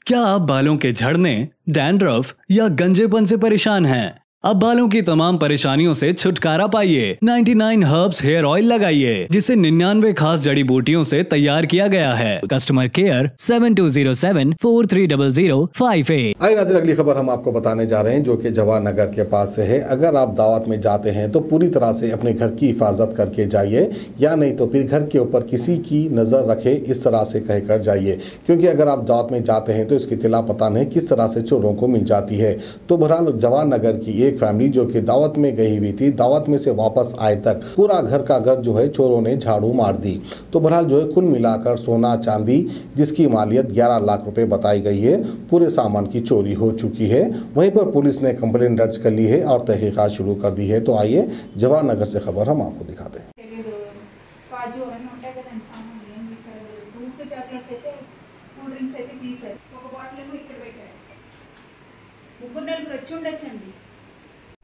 क्या आप बालों के झड़ने, डैंड्रफ या गंजेपन से परेशान हैं? अब बालों की तमाम परेशानियों से छुटकारा पाइए। 99 हर्ब्स हेयर ऑयल लगाइए, जिसे 99 खास जड़ी बूटियों से तैयार किया गया है। Customer care 7207430058। आइए नाज़रीन, अगली खबर हम आपको बताने जा रहे हैं जो कि जवाहर नगर के पास से है। अगर आप दावत में जाते हैं तो पूरी तरह से अपने घर की हिफाजत करके जाइए, या नहीं तो फिर घर के ऊपर किसी की नज़र रखे, इस तरह से कहकर जाइए, क्योंकि अगर आप दावत में जाते हैं तो इसकी इत्तला पता नहीं किस तरह से चोरों को मिल जाती है। तो बहरहाल जवाहर नगर की एक फैमिली जो कि दावत में गई हुई थी, दावत में से वापस आए तक पूरा घर का घर जो है चोरों ने झाड़ू मार दी। तो बहरहाल जो है कुल मिलाकर सोना चांदी जिसकी मालियत 11 लाख रुपए बताई गई है, पूरे सामान की चोरी हो चुकी है। वहीं पर पुलिस ने कंप्लेंट दर्ज कर ली है और तहकीकात शुरू कर दी है। तो आइए जवाहर नगर से खबर हम आपको दिखाते हैं।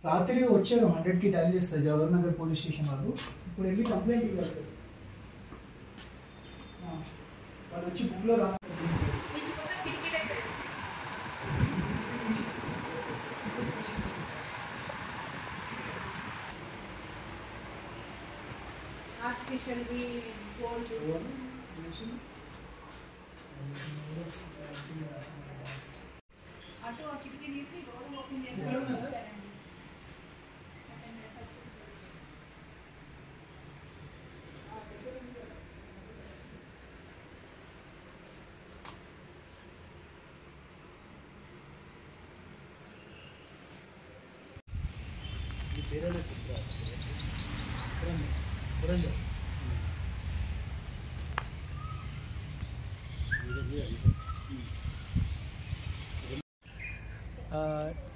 రాత్రి వచ్చారు 100కి డైల్ చేస్తారు జవహర్ నగర్ పోలీస్ స్టేషన్ వాళ్ళు. ఇప్పుడు వెళ్ళి కంప్లైంట్ ఇవ్వాలి సార్. వాళ్ళు వచ్చి బుక్లో రాస్తారు. ఆర్టిఫిషియల్ వి గోల్డ్ అటు ఆ కిటికీ తీసి డోర్ ఓపెన్ చేసి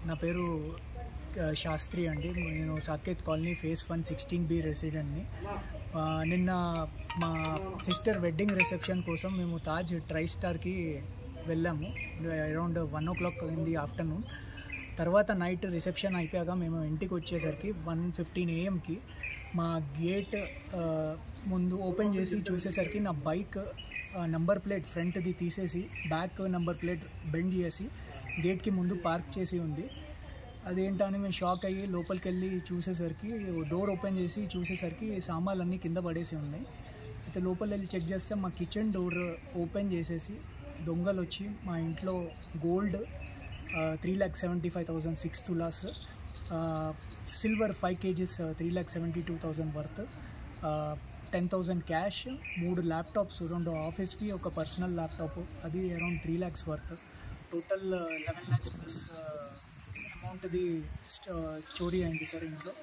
నా పేరు శాస్త్రి అండి. నేను సాకేత్ కాలనీ ఫేజ్ 1 16B రెసిడెంట్ని. నిన్న మా సిస్టర్ వెడ్డింగ్ రిసెప్షన్ కోసం మేము తాజ్ ట్రై స్టార్కి వెళ్ళాము. Around 1 o'clock in the afternoon. తర్వాత నైట్ రిసెప్షన్ అయిపోయాక మేము ఇంటికి వచ్చేసరికి 1:15 AM మా గేట్ ముందు ఓపెన్ చేసి చూసేసరికి నా బైక్ నంబర్ ప్లేట్ ఫ్రంట్ది తీసేసి బ్యాక్ నంబర్ ప్లేట్ బెండ్ చేసి గేట్కి ముందు పార్క్ చేసి ఉంది. అదేంటని మేము షాక్ అయ్యి లోపలికి వెళ్ళి చూసేసరికి డోర్ ఓపెన్ చేసి చూసేసరికి సామాన్లన్నీ కింద పడేసి ఉన్నాయి. అయితే లోపల వెళ్ళి చెక్ చేస్తే మా కిచెన్ డోర్ ఓపెన్ చేసేసి దొంగలు వచ్చి మా ఇంట్లో గోల్డ్ 3,75,000 6 తులాస్, silver 5 kgs 3,72,000 worth, 10,000 cash, 3 laptops, 2 ఆఫీస్వి, ఒక పర్సనల్ ల్యాప్టాప్, అది around 3 lakhs worth. Total 11 lakhs plus అమౌంట్ది చోరీ అయింది సార్ ఇంట్లో.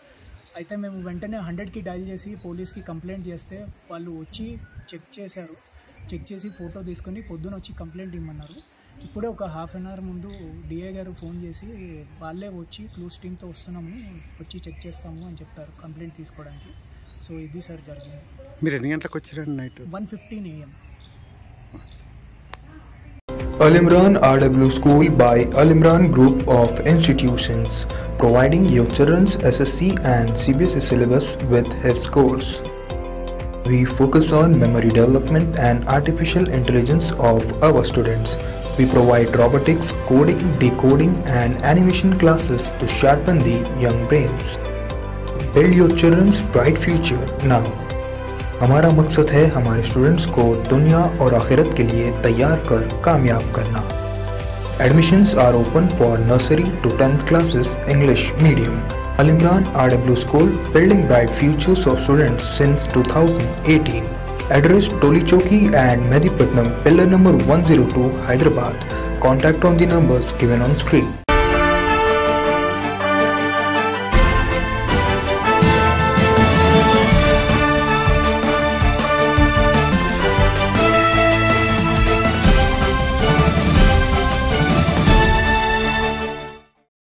అయితే మేము వెంటనే 100కి డైల్ చేసి పోలీస్కి కంప్లైంట్ చేస్తే వాళ్ళు వచ్చి చెక్ చేశారు. చెక్ చేసి ఫోటో తీసుకొని పొద్దున వచ్చి కంప్లైంట్ ఇవ్వమన్నారు. ఇప్పుడే ఒక హాఫ్ అన్ అవర్ ముందు డిఐ గారు ఫోన్ చేసి వాళ్ళే వచ్చి క్లూస్ టీమ్తో వస్తున్నాము, వచ్చి చెక్ చేస్తాము అని చెప్పారు కంప్లైంట్ తీసుకోవడానికి. సో ఇది సార్ జరిగింది. మీరు ఎన్ని గంటలకు వచ్చారు? Night 1:15 AM. Al Imran RW School by Al Imran Group of Institutions, providing your children's SSC and CBSE syllabus with his course. We focus on memory development and artificial intelligence of our students. We provide robotics, coding, decoding and animation classes to sharpen the young brains. Build your children's bright future now. हमारा मकसद है हमारे students को दुनिया और आखिरत के लिए तैयार कर कामयाब करना. Admissions are open for nursery to 10th classes English medium. Al Imran RW School, building bright futures of students since 2018. Address Toli Choki and Medipatnam, pillar number 102, Hyderabad. Contact on the numbers given on screen.